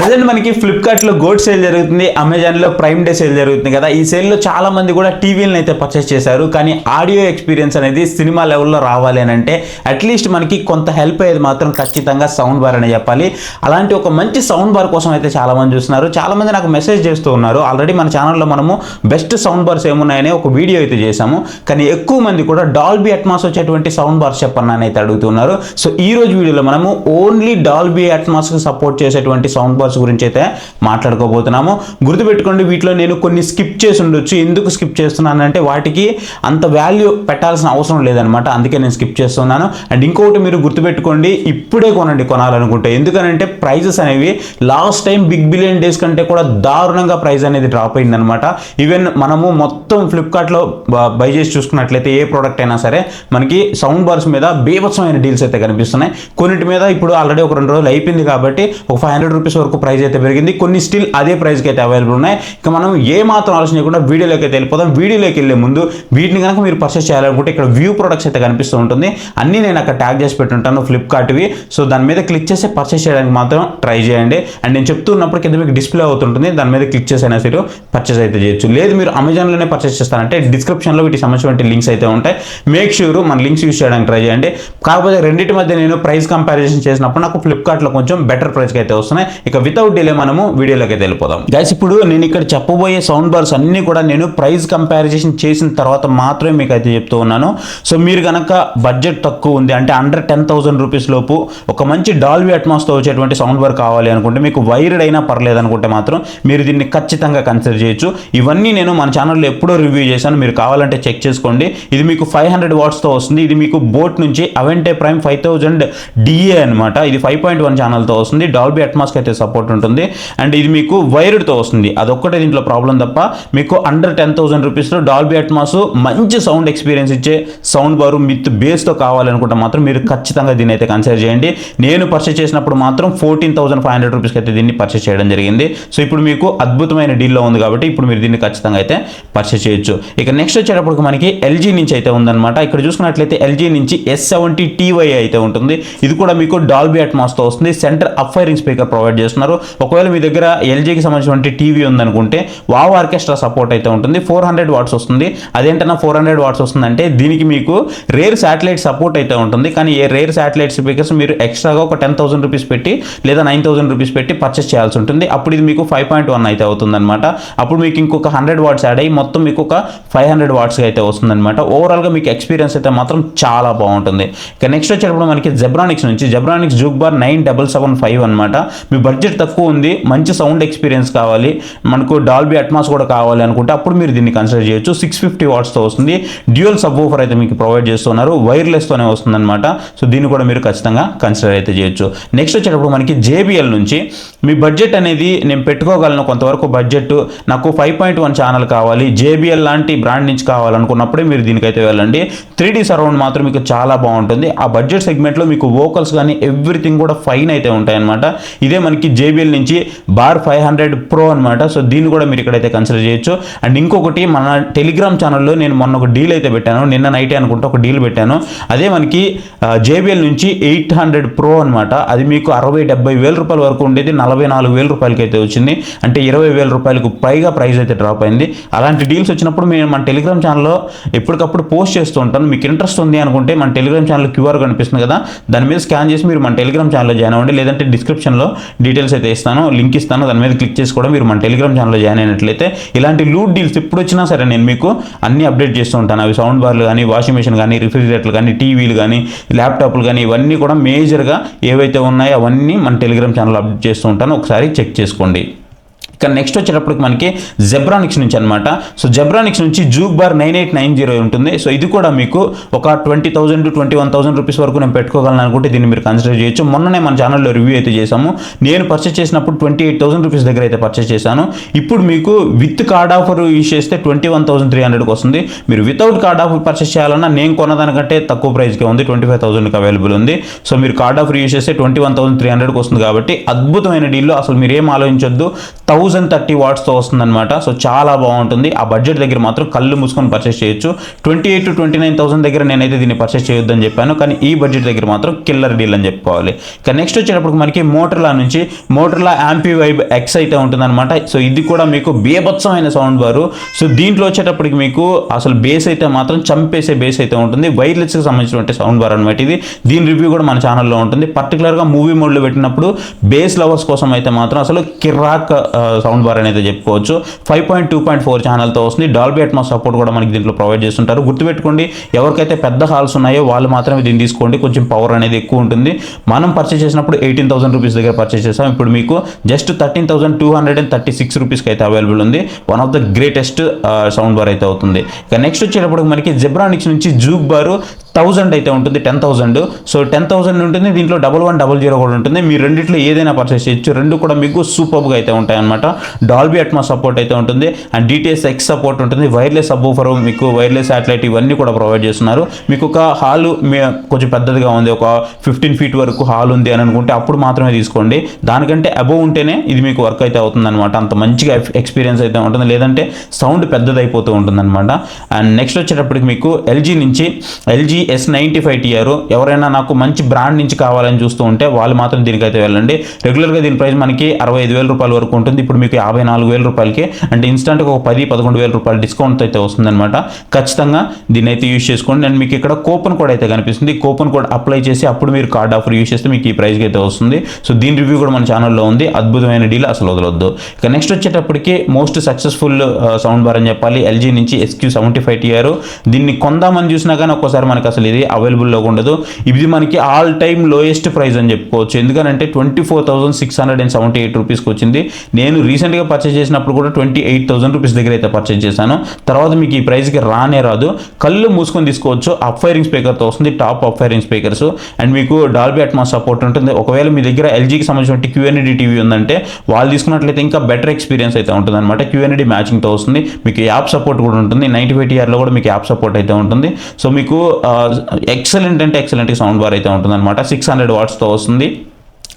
Present మనకి ఫ్లిప్కార్ట్లో gold sale జరుగుతుంది, అమెజాన్లో ప్రైమ్ డే సేల్ జరుగుతుంది కదా. ఈ సేల్లో చాలా మంది కూడా టీవీలను అయితే పర్చేస్ చేశారు. కానీ ఆడియో ఎక్స్పీరియన్స్ అనేది సినిమా లెవెల్లో రావాలి అని అంటే అట్లీస్ట్ మనకి కొంత హెల్ప్ అయ్యేది మాత్రం ఖచ్చితంగా సౌండ్ బార్ అని చెప్పాలి. అలాంటి ఒక మంచి సౌండ్ బార్ కోసం అయితే చాలా మంది చూస్తున్నారు. చాలా మంది నాకు మెసేజ్ చేస్తూ ఉన్నారు. ఆల్రెడీ మన ఛానల్లో మనము బెస్ట్ సౌండ్ బార్స్ ఏమున్నాయని ఒక వీడియో అయితే చేశాము. కానీ ఎక్కువ మంది కూడా డాల్బీ అట్మాస్ వచ్చేటువంటి సౌండ్ బార్స్ చెప్పన్నా అని అయితే అడుగుతున్నారు. సో ఈ రోజు వీడియోలో మనము ఓన్లీ డాల్బీ అట్మాస్ సపోర్ట్ చేసేటువంటి సౌండ్ బార్స్ గురించి అయితే మాట్లాడుకోబోతున్నాము. గుర్తుపెట్టుకోండి, వీటిలో నేను కొన్ని స్కిప్ చేసి ఉండొచ్చు. ఎందుకు స్కిప్ చేస్తున్నానంటే వాటికి అంత వాల్యూ పెట్టాల్సిన అవసరం లేదనమాట, అందుకే నేను స్కిప్ చేస్తున్నాను. అండ్ ఇంకొకటి మీరు గుర్తుపెట్టుకోండి, ఇప్పుడే కొనాలనుకుంటే. ఎందుకనంటే ప్రైజెస్ అనేవి last time big billion days కంటే కూడా దారుణంగా ప్రైస్ అనేది డ్రాప్ అయిందనమాట. ఈవెన్ మనము మొత్తం ఫ్లిప్కార్ట్లో బై చేసి చూసుకున్నట్లయితే ఏ ప్రోడక్ట్ అయినా సరే మనకి సౌండ్ బార్స్ మీద బీభత్సమైన డీల్స్ అయితే కనిపిస్తున్నాయి. కొన్నిటి మీద ఇప్పుడు ఆల్రెడీ ఒక 2 రోజులు అయిపోయింది కాబట్టి ఒక 500 రూపీస్ వరకు ప్రైస్ అయితే పెరిగింది. కొన్ని స్టిల్ అదే ప్రైస్కి అయితే అవైలబుల్ ఉన్నాయి. ఇక మనం ఏ మాత్రం ఆలోచన చేయకుండా వీడియోలోకి అయితే వెళ్ళిపోదాం. వీడియోలోకి వెళ్ళే ముందు వీటిని కనుక మీరు పర్చేస్ చేయాలనుకుంటే ఇక్కడ వ్యూ ప్రొడక్ట్స్ అయితే కనిపిస్తూ ఉంటుంది. అన్నీ నేను అక్కడ ట్యాగ్ చేసి పెట్టుంటాను ఫ్లిప్కార్ట్వి. సో దాని మీద క్లిక్ చేసి పర్చేస్ చేయడానికి మాత్రం ట్రై చేయండి. అండ్ నేను చెప్తున్నప్పుడు కింద మీకు డిస్ప్లే అవుతుంటుంది, దాని మీద క్లిక్ చేసైనా సరే పర్చేస్ అయితే చేయొచ్చు. లేదు మీరు అమెజాన్లోనే పర్చేస్ చేస్తారంటే డిస్క్రిప్షన్లో వీటికి సంబంధించిన లింక్స్ అయితే ఉంటాయి. మేక్ ష్యూర్ మన లింక్స్ యూస్ చేయడానికి ట్రై చేయండి. కాకపోతే రెండింటి మధ్య నేను ప్రైస్ కంపారిజన్ చేసినప్పుడు నాకు ఫ్లిప్కార్ట్లో కొంచెం బెటర్ ప్రైస్కి అయితే వస్తున్నాయి. ఇక వితౌట్ డిలే మనము వీడియోలోకి అయితే వెళ్ళిపోదాం. గైస్, ఇప్పుడు నేను ఇక్కడ చెప్పబోయే సౌండ్ బార్స్ అన్ని కూడా నేను ప్రైస్ కంపారిజన్ చేసిన తర్వాత మాత్రమే మీకు అయితే చెప్తూ ఉన్నాను. సో మీరు కనుక బడ్జెట్ తక్కువ ఉంది అంటే అండర్ 10,000 రూపీస్ లోపు ఒక మంచి డాల్బీ అట్మాస్తో వచ్చేటువంటి సౌండ్ బార్ కావాలి అనుకుంటే, మీకు వైర్డ్ అయినా పర్లేదు అనుకుంటే మాత్రం మీరు దీన్ని ఖచ్చితంగా కన్సిడర్ చేయొచ్చు. ఇవన్నీ నేను మన ఛానల్లో ఎప్పుడో రివ్యూ చేశాను, మీరు కావాలంటే చెక్ చేసుకోండి. ఇది మీకు 500 వాట్స్తో వస్తుంది. ఇది మీకు బోట్ నుంచి అవెంటే ప్రైమ్ 5000 DA అనమాట. ఇది 5.1 ఛానల్తో వస్తుంది. డాల్బీ అట్మాస్కి అయితే సపోర్ట్ ఉంటుంది. అండ్ ఇది మీకు వైర్డ్తో వస్తుంది. అదొక్కటే దీంట్లో ప్రాబ్లం తప్ప మీకు అండర్ 10,000 రూపీస్లో డాల్బీ అట్మాస్ మంచి సౌండ్ ఎక్స్పీరియన్స్ ఇచ్చే సౌండ్ బారు విత్ బేస్తో కావాలనుకుంటే మాత్రం మీరు ఖచ్చితంగా దీన్ని అయితే కన్సిడర్ చేయండి. నేను పర్చేస్ చేసినప్పుడు మాత్రం 14,500 రూపీస్కి అయితే దీన్ని పర్చేస్ చేయడం జరిగింది. సో ఇప్పుడు మీకు అద్భుతమైన డీల్లో ఉంది కాబట్టి ఇప్పుడు మీరు దీన్ని ఖచ్చితంగా అయితే పర్చేస్ చేయొచ్చు. ఇక నెక్స్ట్ వచ్చేటప్పుడు మనకి LG నుంచి అయితే ఉందన్నమాట. ఇక్కడ చూసుకున్నట్లయితే LG నుంచి S70 TY అయితే ఉంటుంది. ఇది కూడా మీకు డాల్బీ అట్మాస్తో వస్తుంది. సెంటర్ అప్ఫైరింగ్ స్పీకర్ ప్రొవైడ్ చేస్తున్నారు. ఒకవేళ మీ దగ్గర LGకి సంబంధించిన టీవీ ఉందనుకుంటే వావ్ ఆర్కెస్ట్రా సపోర్ట్ అయితే ఉంటుంది. 400 వాట్స్ వస్తుంది. అదేంటన్నా 400 వాట్స్ వస్తుందంటే దీనికి మీకు రేర్ శాటిలైట్ సపోర్ట్ అయితే ఉంటుంది. కానీ ఏ రేర్ శాటిలైట్ స్పీకర్స్ మీరు ఎక్స్ట్రాగా ఒక 10,000 రూపీస్ పెట్టి లేదా 9,000 రూపీస్ పెట్టి పర్చేస్ చేయాల్సి ఉంటుంది. అప్పుడు ఇది మీకు 5.1 అయితే అవుతుంది అనమాట. అప్పుడు మీకు ఇంకొక 100 వాట్స్ యాడ్ అయ్యి మొత్తం మీకు ఒక 500 వాట్స్ అయితే వస్తుందన్నమాట. ఓవరాల్గా మీకు ఎక్స్పీరియన్స్ అయితే మాత్రం చాలా బాగుంటుంది. ఇక నెక్స్ట్ వచ్చేటప్పుడు మనకి జెబ్రానిక్స్ నుంచి జెబ్రానిక్స్ జూక్ బార్ 9775 అనమాట. మీ బడ్జెట్ తక్కువ ఉంది, మంచి సౌండ్ ఎక్స్పీరియన్స్ కావాలి, మనకు డాల్బీ అట్మాస్ కూడా కావాలి అనుకుంటే అప్పుడు మీరు దీన్ని కన్సిడర్ చేయొచ్చు. 650 వాట్స్తో వస్తుంది. డ్యూయల్ సబ్ వూఫర్ అయితే మీకు ప్రొవైడ్ చేస్తున్నారు. వైర్లెస్తోనే వస్తుంది అనమాట. సో దీన్ని కూడా మీరు ఖచ్చితంగా కన్సిడర్ అయితే చేయొచ్చు. నెక్స్ట్ వచ్చేటప్పుడు మనకి JBL నుంచి మీ బడ్జెట్ అనేది నేను పెట్టుకోగలను కొంతవరకు బడ్జెట్, నాకు 5.1 ఛానల్ కావాలి, JBL లాంటి బ్రాండ్ నుంచి కావాలనుకున్నప్పుడే మీరు దీనికైతే వెళ్ళండి. 3D సరౌండ్ మాత్రం మీకు చాలా బాగుంటుంది. ఆ బడ్జెట్ సెగ్మెంట్లో మీకు వోకల్స్ కానీ ఎవ్రీథింగ్ కూడా ఫైన్ అయితే ఉంటాయన్నమాట. ఇదే మనకి JBL నుంచి బార్ 500 Pro అనమాట. సో దీన్ని కూడా మీరు ఇక్కడైతే కన్సిడర్ చేయొచ్చు. అండ్ ఇంకొకటి మన టెలిగ్రామ్ ఛానల్లో నేను మొన్న ఒక డీల్ అయితే పెట్టాను, నిన్న నైటే అనుకుంటే ఒక డీల్ పెట్టాను. అదే మనకి JBL నుంచి 800 Pro అనమాట. అది మీకు 60-70 వేల రూపాయల వరకు ఉండేది 44 వేల రూపాయలకి అయితే వచ్చింది. అంటే 20 వేల రూపాయలకు పైగా ప్రైస్ అయితే డ్రాప్ అయింది. అలాంటి డీల్స్ వచ్చినప్పుడు మేము మన టెలిగ్రామ్ ఛానల్లో ఎప్పటికప్పుడు పోస్ట్ చేస్తూ ఉంటాను. మీకు ఇంట్రెస్ట్ ఉంది అనుకుంటే మన టెలిగ్రామ్ ఛానల్ QR కనిపిస్తుంది కదా, దాని మీద స్కాన్ చేసి మీరు మన టెలిగ్రామ్ ఛానల్లో జాయిన్ అవ్వండి. లేదంటే డిస్క్రిప్షన్లో డీటెయిల్స్ అయితే ఇస్తాను, లింక్ ఇస్తాను, దాని మీద క్లిక్ చేసి కూడా మీరు మన టెలిగ్రామ్ ఛానల్లో జాయిన్ అయినట్లయితే ఇలాంటి లూట్ డీల్స్ ఎప్పుడు వచ్చినా సరే నేను మీకు అన్ని అప్డేట్ చేస్తూ ఉంటాను. అవి సౌండ్ బార్లు కానీ, వాషింగ్ మెషిన్ కానీ, రిఫ్రిజిరేటర్లు కానీ, టీవీలు కానీ, ల్యాప్టాప్లు కానీ, ఇవన్నీ కూడా మేజర్గా ఏవైతే ఉన్నాయో అవన్నీ మన టెలిగ్రామ్ ఛానల్లో అప్డేట్ చేస్తూ ఉంటాను. ఒకసారి చెక్ చేసుకోండి. ఇక నెక్స్ట్ వచ్చేటప్పటికి మనకి జెబ్రానిక్స్ నుంచి అనమాట. సో జెబ్రానిక్స్ నుంచి జూక్ బార్ 9890 ఉంటుంది. సో ఇది కూడా మీకు ఒక 20,000 to 21,000 రూపీస్ వరకు నేను పెట్టుకోగలను అనుకుంటే దీన్ని మీరు కన్సిడర్ చేయొచ్చు. మొన్ననే మన ఛానల్లో రివ్యూ అయితే చేసాము. నేను పర్చేస్ చేసినప్పుడు 28,000 రూపీస్ దగ్గర అయితే పర్చేస్ చేశాను. ఇప్పుడు మీకు విత్ కార్డ్ ఆఫర్ యూజ్ చేస్తే 21,300కి వస్తుంది. మీరు వితౌట్ కార్డ్ ఆఫర్ పర్చేస్ చేయాలన్నా నేను కొన్నదానికంటే తక్కువ ప్రైస్కే ఉంది, 25,000కి అవైలబుల్ ఉంది. సో మీరు కార్డ్ ఆఫర్ యూజ్ చేస్తే 21,300కి వస్తుంది. కాబట్టి అద్భుతమైన డీల్లో అసలు మీరు ఏం ఆలోచించొద్దు. 1000 1030 వాట్స్తో వస్తుందన్నమాట. సో చాలా బాగుంటుంది. ఆ బడ్జెట్ దగ్గర మాత్రం కళ్ళు మూసుకొని పర్చేస్ చేయొచ్చు. 28,000 to 29,000 దగ్గర నేనైతే దీన్ని పర్చేస్ చేయొద్దని చెప్పాను, కానీ ఈ బడ్జెట్ దగ్గర మాత్రం కిల్లర్ డీల్ అని చెప్పుకోవాలి. ఇక నెక్స్ట్ వచ్చేటప్పుడు మనకి మోటర్లా నుంచి మోటర్లా యాంపీ వైబ్ ఎక్స్ అయితే ఉంటుందన్నమాట. సో ఇది కూడా మీకు బీభత్సమైన సౌండ్ బారు. సో దీంట్లో వచ్చేటప్పటికి మీకు అసలు బేస్ అయితే మాత్రం చంపేసే బేస్ అయితే ఉంటుంది. వైర్లెస్కి సంబంధించినటువంటి సౌండ్ బార్ అనమాట ఇది. దీని రివ్యూ కూడా మన ఛానల్లో ఉంటుంది. పర్టికులర్గా మూవీ మోడ్లో పెట్టినప్పుడు బేస్ లవర్స్ కోసం అయితే మాత్రం అసలు కిర్రాక్ సౌండ్ బార్ అనేది చెప్పుకోవచ్చు. 5.2.4 ఛానల్తో వస్తుంది. డాల్బీ అట్మాస్ సపోర్ట్ కూడా మనకి దీంట్లో ప్రొవైడ్ చేస్తుంటారు. గుర్తుపెట్టుకోండి, ఎవరికైతే పెద్ద హాల్స్ ఉన్నాయో వాళ్ళు మాత్రమే దీన్ని తీసుకోండి. కొంచెం పవర్ అనేది ఎక్కువ ఉంటుంది. మనం పర్చేస్ చేసినప్పుడు 18,000 రూపీస్ దగ్గర పర్చేస్ చేసాం. ఇప్పుడు మీకు జస్ట్ 13,236 రూపీస్కి అయితే అవైలబుల్ ఉంది. One of the greatest sound bar అయితే అవుతుంది. ఇక నెక్స్ట్ వచ్చేటప్పుడు మనకి జెబ్రానిక్స్ నుంచి జూక్ బారు 1000 అయితే ఉంటుంది. 10,000. సో 10,000 ఉంటుంది. దీంట్లో 1100 కూడా ఉంటుంది. మీరు రెండిట్లో ఏదైనా పర్చేస్ చేయొచ్చు. రెండు కూడా మీకు సూపర్గా అయితే ఉంటాయి అనమాట. డాల్బీ అట్మాస్ సపోర్ట్ అయితే ఉంటుంది అండ్ డిటిఎస్ ఎక్స్ సపోర్ట్ ఉంటుంది. వైర్లెస్ సబ్వూఫర్, మీకు వైర్లెస్ శాటిలైట్ ఇవన్నీ కూడా ప్రొవైడ్ చేస్తున్నారు. మీకు ఒక హాల్ కొంచెం పెద్దదిగా ఉంది, ఒక 15 feet వరకు హాల్ ఉంది అని అనుకుంటే అప్పుడు మాత్రమే తీసుకోండి. దానికంటే అబోవ్ ఉంటేనే ఇది మీకు వర్క్ అయితే అవుతుంది అనమాట. అంత మంచిగా ఎక్స్పీరియన్స్ అయితే ఉంటుంది. లేదంటే సౌండ్ పెద్దదైపోతూ ఉంటుంది అనమాట. అండ్ నెక్స్ట్ వచ్చేటప్పటికి మీకు ఎల్జీ నుంచి ఎల్జీ S95TR, ఎవరైనా నాకు మంచి బ్రాండ్ నుంచి కావాలని చూస్తూ ఉంటే వాళ్ళు మాత్రం దీనికైతే వెళ్ళండి. రెగ్యులర్గా దీని ప్రైస్ మనకి 65,000 రూపాయల వరకు ఉంటుంది. ఇప్పుడు మీకు 54,000 రూపాయలకి అంటే ఇన్స్టెంట్గా ఒక 10-11,000 రూపాయలు డిస్కౌంట్ అయితే వస్తుందన్నమాట. ఖచ్చితంగా దీన్ని అయితే యూజ్ చేసుకోండి. అండ్ మీకు ఇక్కడ కూపన్ కోడ్ అయితే కనిపిస్తుంది. కూపన్ కోడ్ అప్లై చేసి అప్పుడు మీరు కార్డ్ ఆఫర్ యూజ్ చేస్తే మీకు ఈ ప్రైస్కి అయితే వస్తుంది. సో దీని రివ్యూ కూడా మన ఛానల్లో ఉంది. అద్భుతమైన డీల్, అసలు వదలొద్దు. ఇక నెక్స్ట్ వచ్చేటప్పటికి మోస్ట్ సక్సెస్ఫుల్ సౌండ్ బార్ అని చెప్పాలి, ఎల్జీ నుంచి SQ75TR. దీన్ని కొందామని చూసినా కానీ ఒక్కోసారి మనకి అసలు ఇది అవైలబుల్లో ఉండదు. ఇది మనకి ఆల్ టైమ్ లోయెస్ట్ ప్రైస్ అని చెప్పుకోవచ్చు. ఎందుకంటే 24,678 రూపీస్కి వచ్చింది. నేను రీసెంట్గా పర్చేస్ చేసినప్పుడు కూడా 28,000 రూపీస్ దగ్గర అయితే పర్చేస్ చేశాను. తర్వాత మీకు ఈ ప్రైస్కి రానే రాదు. కళ్ళు మూసుకొని తీసుకోవచ్చు. అప్ ఫైరింగ్ స్పీకర్తో వస్తుంది, top up firing speakers. And మీకు డాల్బీ అట్మాస్ సపోర్ట్ ఉంటుంది. ఒకవేళ మీ దగ్గర ఎల్జీకి సంబంధించిన QNED టీవీ ఉందంటే వాళ్ళు తీసుకున్నట్లయితే ఇంకా బెటర్ ఎక్స్పీరియన్స్ అయితే ఉంటుంది అనమాట. QNED మ్యాచింగ్తో వస్తుంది. మీకు యాప్ సపోర్ట్ కూడా ఉంటుంది. 95TRలో కూడా మీకు యాప్ సపోర్ట్ అయితే ఉంటుంది. సో మీకు ఎక్సలెంట్ అంటే ఎక్సలెంట్ సౌండ్ బార్ అయితే ఉంటుంది అనమాట. 600 వాట్స్తో వస్తుంది.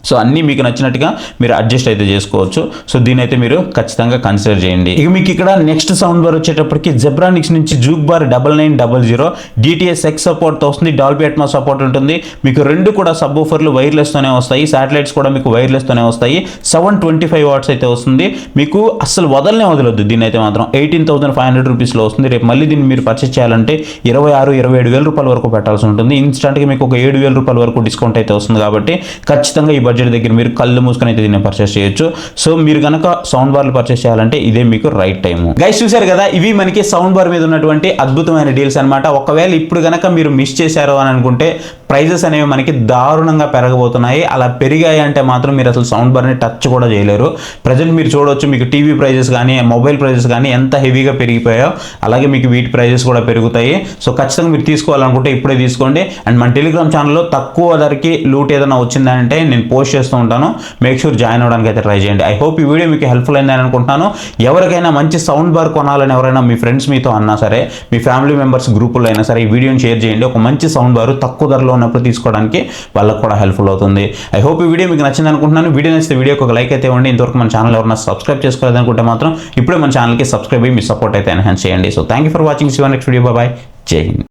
సో అన్నీ మీకు నచ్చినట్టుగా మీరు అడ్జస్ట్ అయితే చేసుకోవచ్చు. సో దీని అయితే మీరు ఖచ్చితంగా కన్సిడర్ చేయండి. ఇక మీకు ఇక్కడ నెక్స్ట్ సౌండ్ బార్ వచ్చేటప్పటికి జెబ్రానిక్స్ నుంచి జూక్ బార్ 9900 DTS X సపోర్ట్తో వస్తుంది. డాల్బీ అట్మాస్ సపోర్ట్ ఉంటుంది. మీకు రెండు కూడా సబ్ ఊఫర్లు వైర్లెస్తోనే వస్తాయి. శాటిలైట్స్ కూడా మీకు వైర్లెస్తోనే వస్తాయి. 725 వాట్స్ అయితే వస్తుంది. మీకు అసలు వదలొద్దు. దీన్ని అయితే మాత్రం 18,500 రూపీస్లో వస్తుంది. రేపు మళ్ళీ దీన్ని మీరు పర్చేస్ చేయాలంటే 26,000-27,000 రూపాయల వరకు పెట్టాల్సి ఉంటుంది. ఇన్స్టెంట్గా మీకు ఒక 7,000 రూపాయల వరకు డిస్కౌంట్ అయితే వస్తుంది. కాబట్టి ఖచ్చితంగా ఈ బడ్జెట్ దగ్గర మీరు కళ్ళు మూసుకొని అయితే దీన్ని పర్చేస్ చేయొచ్చు. సో మీరు కనుక సౌండ్ బార్లు పర్చేస్ చేయాలంటే ఇదే మీకు రైట్ టైం. గైస్ చూశారు కదా, ఇవి మనకి సౌండ్ బార్ మీద ఉన్నటువంటి అద్భుతమైన డీల్స్ అనమాట. ఒకవేళ ఇప్పుడు కనుక మీరు మిస్ చేశారు అని అనుకుంటే ప్రైజెస్ అనేవి మనకి దారుణంగా పెరగబోతున్నాయి. అలా పెరిగాయి అంటే మాత్రం మీరు అసలు సౌండ్ బార్ని టచ్ కూడా చేయలేరు. ప్రజెంట్ మీరు చూడవచ్చు, మీకు టీవీ ప్రైజెస్ కానీ మొబైల్ ప్రైజెస్ కానీ ఎంత హెవీగా పెరిగిపోయాయో అలాగే మీకు వీటి ప్రైజెస్ కూడా పెరుగుతాయి. సో ఖచ్చితంగా మీరు తీసుకోవాలనుకుంటే ఇప్పుడే తీసుకోండి. అండ్ మన టెలిగ్రామ్ ఛానల్లో తక్కువ ధరకి లూట్ ఏదైనా వచ్చిందంటే నేను పోస్ట్ చేస్తూ ఉంటాను. మేక్ షూర్ జాయిన్ అవ్వడానికి అయితే ట్రై చేయండి. ఐ హోప్ ఈ వీడియో మీకు హెల్ప్ఫుల్ అయిందని అనుకుంటున్నాను. ఎవరికైనా మంచి సౌండ్ బార్ కొనాలని ఎవరైనా మీ ఫ్రెండ్స్ మీతో అన్నా సరే, మీ ఫ్యామిలీ మెంబర్స్ గ్రూపుల్లో అయినా సరే ఈ వీడియోని షేర్ చేయండి. ఒక మంచి సౌండ్ బార్ తక్కువ ధరలో ఉన్నప్పుడు తీసుకోవడానికి వాళ్ళకు కూడా హెల్ప్ఫుల్ అవుతుంది. ఐ హోప్ ఈ వీడియో మీకు నచ్చింది అనుకుంటున్నాను. వీడియో నచ్చితే వీడియోకి ఒక లైక్ అయితే ఇవ్వండి. ఇంతవరకు మన ఛానల్ ఎవరైనా సబ్స్క్రైబ్ చేసుకోలేదనుకుంటే మాత్రం ఇప్పుడే మన ఛానల్కి సబ్స్క్రైబ్ అయ్యి మీ సపోర్ట్ అయితే ఎన్హాన్స్ చేయండి. So thank you for watching. See you next video. Bye. Jai Hind.